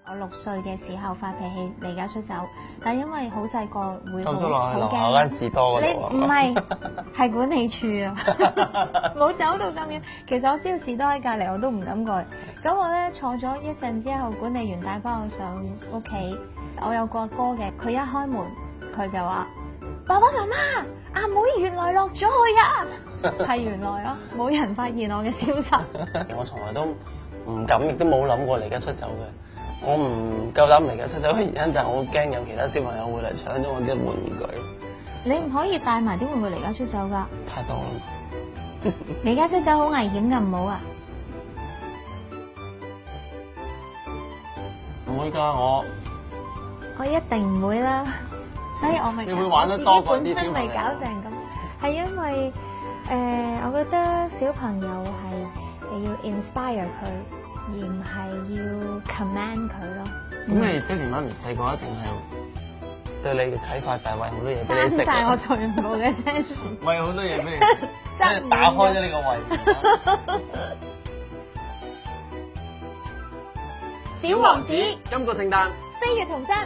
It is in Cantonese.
我6歲嘅時候發脾氣離家出走，但係因為好細個會收咗落去樓下好間士多你嗰度唔係係管理處啊，冇走到咁遠。其實我知道士多喺隔離，我都唔敢過去。咁我咧坐咗一陣之後，管理員帶翻我上屋企。我有個阿哥嘅，佢一開門佢就話：爸爸媽媽，阿妹原來落咗去啊！係原來咯，冇人發現我嘅消失。我從來都唔敢，亦都冇諗過離家出走嘅。我唔夠膽離家出走嘅原因就係我驚有其他小朋友會嚟搶咗我啲玩具。你唔可以帶埋啲玩具離家出走㗎，太多啦！離家出走好危險㗎，唔好啊！唔會㗎，我一定唔會啦，所以我咪你會玩得多過啲小朋友自己本身咪搞成咁，係因為我覺得小朋友係要 inspire 佢，而唔係要 command 佢咯。咁你爹哋媽咪細個一定係對你嘅啟發就係餵好多嘢俾你食刪晒我全部嘅 sense，餵好多嘢俾你食，即係打開咗你個胃。小王子今個聖誕飛越童真。